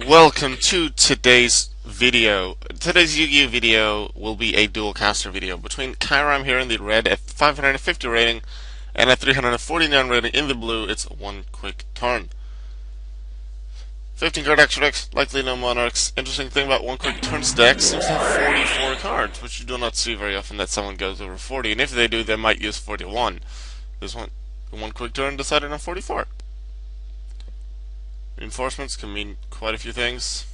Welcome to today's video. Today's Yu-Gi-Oh video will be a dual caster video between Kyram here in the red at 550 rating and at 349 rating in the blue. It's one quick turn. 15 card extra decks, likely no monarchs. Interesting thing about one quick turns decks seems to have 44 cards, which you do not see very often that someone goes over 40, and if they do, they might use 41. This one quick turn decided on 44. Reinforcements can mean quite a few things.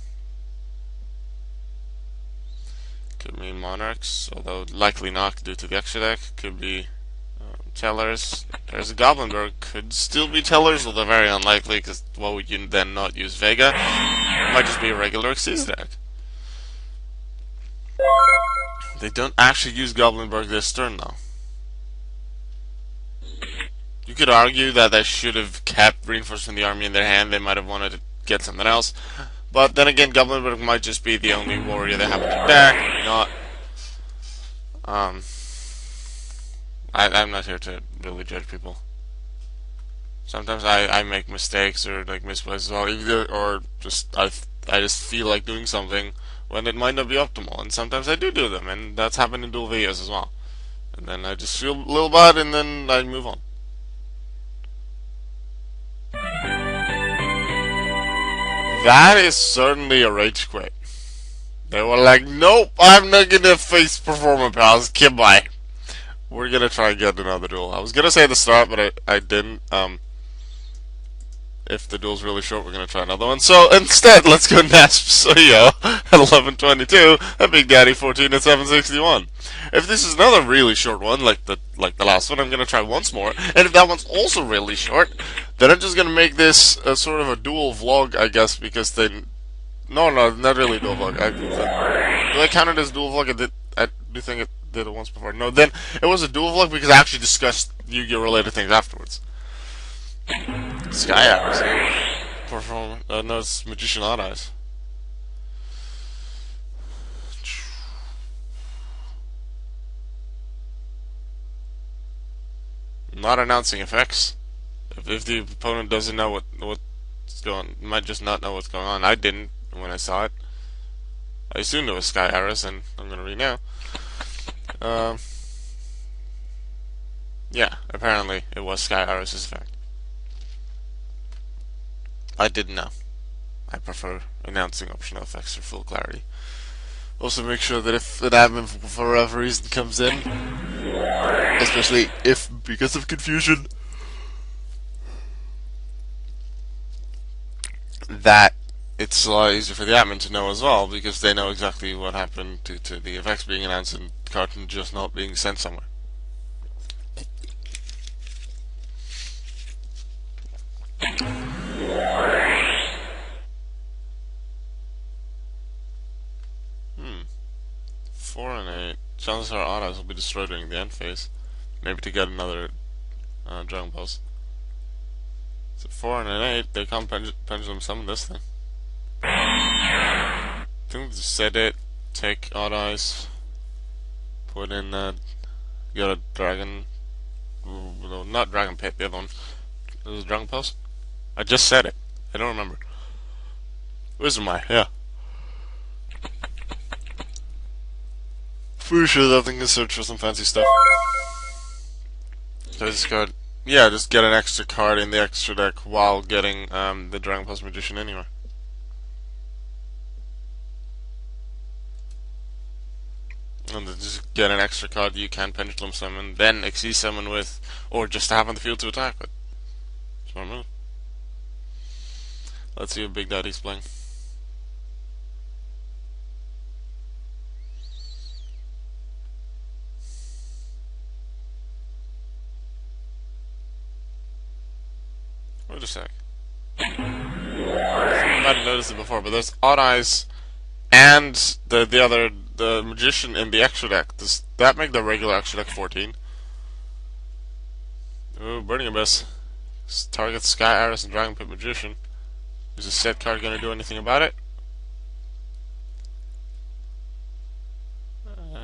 Could mean monarchs, although likely not due to the extra deck. Could be tellers. There's a Goblinberg. Could still be tellers, although very unlikely, because why would you then not use Vega? It might just be a regular Xyz deck. They don't actually use Goblinberg this turn, though. You could argue that they should have kept reinforcing the army in their hand. They might have wanted to get something else. But then again, Goblinberg might just be the only warrior they have in their deck. Maybe not. I'm not here to really judge people. Sometimes I make mistakes or like misplays as well, or just I just feel like doing something when it might not be optimal, and sometimes I do them, and that's happened in dual videos as well. And then I just feel a little bad, and then I move on. That is certainly a rage quit. They were like, nope, I'm not gonna face Performer Pals, goodbye. We're gonna try and get another duel. I was gonna say at the start, but I didn't. If the duel's really short, we're gonna try another one. So instead, let's go Nasp Soyo at 1122 and Big Daddy 14 at 761. If this is another really short one, like the last one, I'm gonna try once more. And if that one's also really short, then I'm just gonna make this a sort of a dual vlog, I guess, because they. No, not really a dual vlog. Do I count it as dual vlog? I do think it did it once before. No, then it was a dual vlog because I actually discussed Yu-Gi-Oh related things afterwards. Sky Hours. Perform. No, it's Magician Odd Eyes. Not announcing effects. If the opponent doesn't know what's going, might just not know what's going on. I didn't when I saw it. I assumed it was Sky Harris, and I'm gonna read now. Yeah, apparently it was Sky Harris's effect. I didn't know. I prefer announcing optional effects for full clarity. Also, make sure that if an admin for whatever reason comes in, especially if because of confusion, that it's a lot easier for the admin to know as well, because they know exactly what happened to the effects being announced and the carton just not being sent somewhere. Four and eight. Chances are Odd Eyes will be destroyed during the end phase. Maybe to get another Dragon Pulse. So 4 and an 8, they can't pendulum summon this thing. I think they said it, take Odd Eyes, put in get a Dragon, no, not Dragon Pit, the other one. Is it Dragon Pulse? I just said it. I don't remember. Wisdom Eye, yeah. Pretty sure that thing can search for some fancy stuff. So I just got, yeah, just get an extra card in the extra deck while getting the Dragon Pulse Magician anyway. And then just get an extra card you can Pendulum Summon, then Xyz Summon with, or just have on the field to attack with. Smart move. Let's see what Big Daddy's playing. Wait a sec. I might have noticed it before, but there's Odd Eyes and the Magician in the extra deck. Does that make the regular extra deck 14? Ooh, Burning Abyss. Target Sky Iris and Dragon Pit Magician. Is the set card going to do anything about it?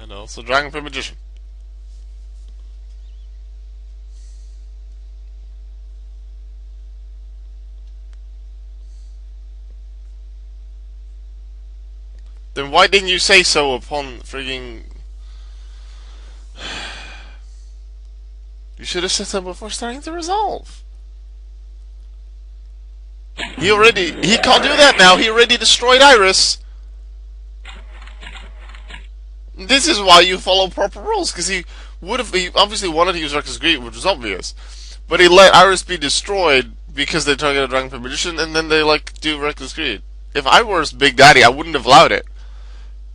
And also Dragon Pit Magician. Then why didn't you say so upon freaking... You should have said so before starting to resolve. He can't do that now. He already destroyed Iris. This is why you follow proper rules, because he obviously wanted to use Reckless Greed, which was obvious. But he let Iris be destroyed because they targeted Dragon Pit Magician, and then they, like, do Reckless Greed. If I were Big Daddy, I wouldn't have allowed it.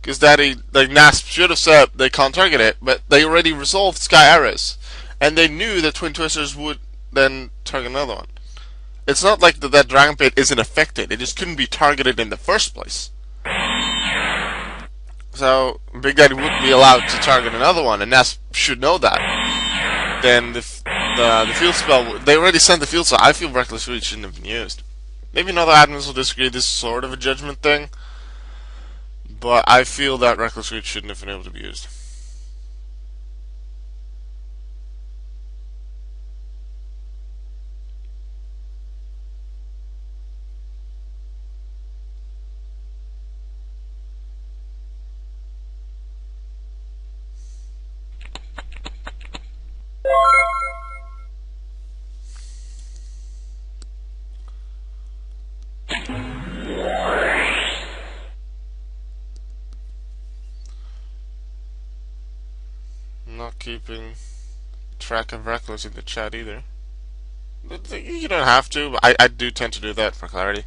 Because Daddy, like, Nasp should have said they can't target it, but they already resolved Sky Iris. And they knew that Twin Twisters would then target another one. It's not like that Dragon Pit isn't affected, it just couldn't be targeted in the first place. So, Big Daddy wouldn't be allowed to target another one, and Nasp should know that. Then the field spell, they already sent the field spell. I feel Reckless Greed shouldn't have been used. Maybe another admins will disagree, this is sort of a judgment thing. But I feel that Reckless Greed shouldn't have been able to be used. Not keeping track of Reckless in the chat either. You don't have to, but I do tend to do that for clarity.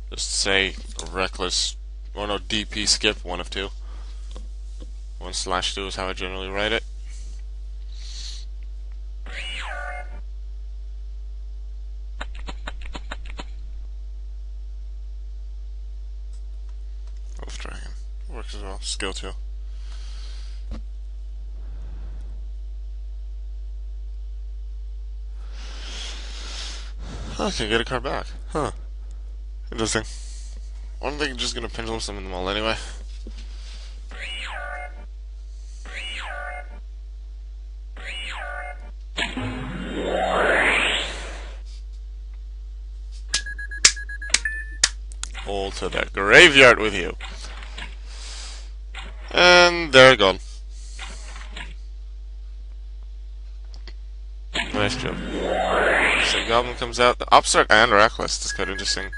Just say Reckless, or no, DP skip, one of two. 1/2 is how I generally write it. Wolf Dragon. Works as well. Skill 2. I can get a card back. Huh. Interesting. I don't think I'm just gonna pendulum summon them all anyway. All to the graveyard with you. And they're gone. Nice job. So Goblin comes out. The Upstart and Reckless. That's quite interesting.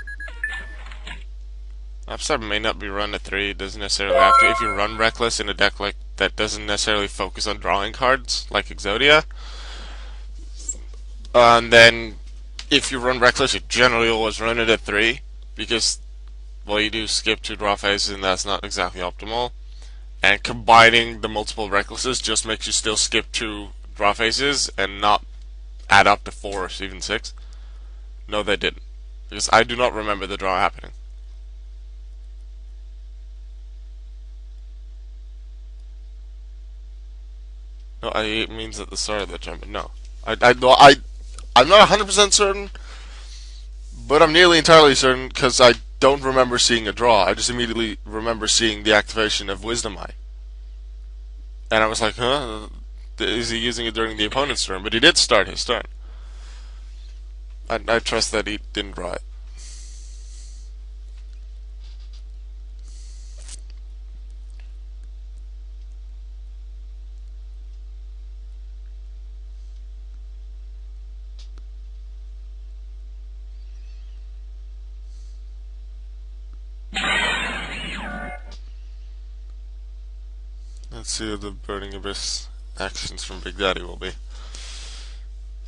Upstart may not be run at 3. It doesn't necessarily have to. If you run Reckless in a deck like that doesn't necessarily focus on drawing cards, like Exodia, and then if you run Reckless, you generally always run it at 3 because, well, you do skip 2 draw phases, and that's not exactly optimal. And combining the multiple Recklesses just makes you still skip 2 draw phases and not add up to 4 or even 6. No, they didn't. Because I do not remember the draw happening. No, it means at the start of the turn, but no. I'm not 100% certain, but I'm nearly entirely certain because I don't remember seeing a draw. I just immediately remember seeing the activation of Wisdom Eye. And I was like, huh? Is he using it during the opponent's turn? But he did start his turn. I trust that he didn't draw it. Let's see what the Burning Abyss actions from Big Daddy will be.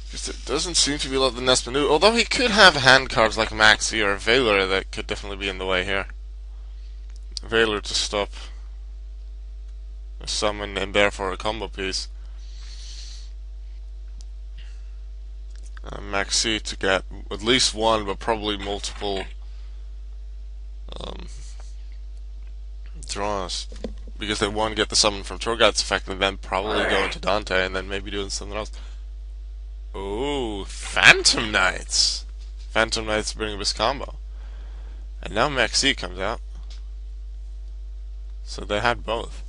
Because it doesn't seem to be a lot of the Nespanu, although he could have hand cards like Maxi or Valor that could definitely be in the way here. Valor to stop a summon and therefore a combo piece. Maxi to get at least one, but probably multiple draws. Because they one get the summon from Torgad's effect and then probably go into Dante and then maybe doing something else. Oh, Phantom Knights! Phantom Knights bringing this combo. And now Maxi comes out. So they had both.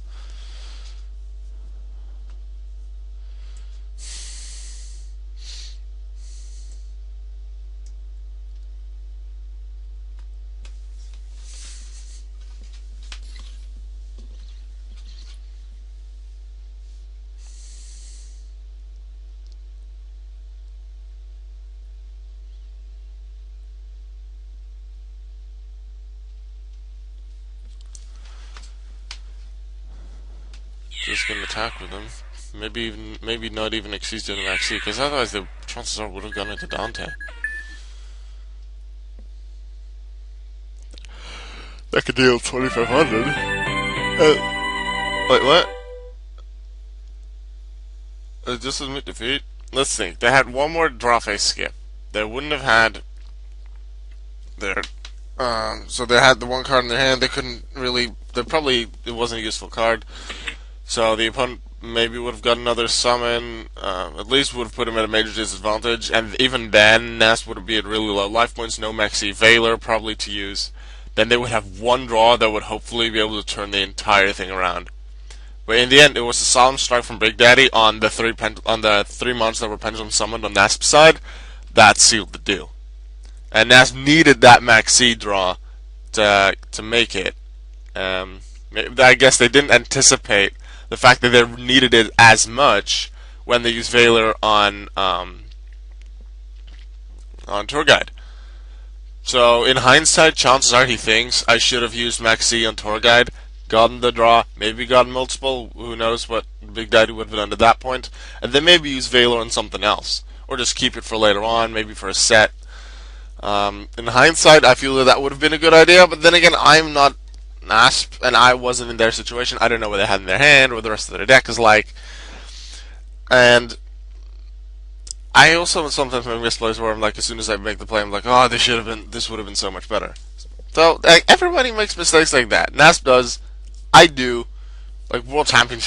just gonna attack with them. Maybe not even Xyz doing the Max C, because otherwise the chances are would have gone into Dante. That could deal 2,500. Wait, what? Just admit defeat. Let's think. They had one more draw face skip. They wouldn't have had their. So they had the one card in their hand. They couldn't really. It wasn't a useful card. So the opponent maybe would have got another summon. At least would have put him at a major disadvantage. And even then, Nast would be at really low life points. No Maxi Veiler probably to use. Then they would have one draw that would hopefully be able to turn the entire thing around. But in the end, it was a solemn strike from Big Daddy on the three monsters that were pendulum summoned on Nasp's side. That sealed the deal. And Nasp needed that Max C draw to make it. I guess they didn't anticipate the fact that they needed it as much when they used Veiler on Tour Guide. So in hindsight, chances are he thinks I should have used Max C on Tour Guide, gotten the draw, maybe gotten multiple. Who knows what Big Daddy would have done at that point, and then maybe use Veiler on something else, or just keep it for later on, maybe for a set. In hindsight, I feel that would have been a good idea, but then again, I'm not Nasp, and I wasn't in their situation. I don't know what they had in their hand, or what the rest of their deck is like. And I also sometimes make misplays where I'm like, as soon as I make the play, I'm like, oh, this would have been so much better. So everybody makes mistakes like that. Nasp does, I do, like world champions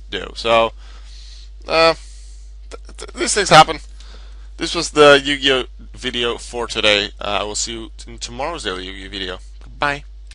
do. So these things happen. This was the Yu-Gi-Oh video for today. I will see you in tomorrow's daily Yu-Gi-Oh video. Bye.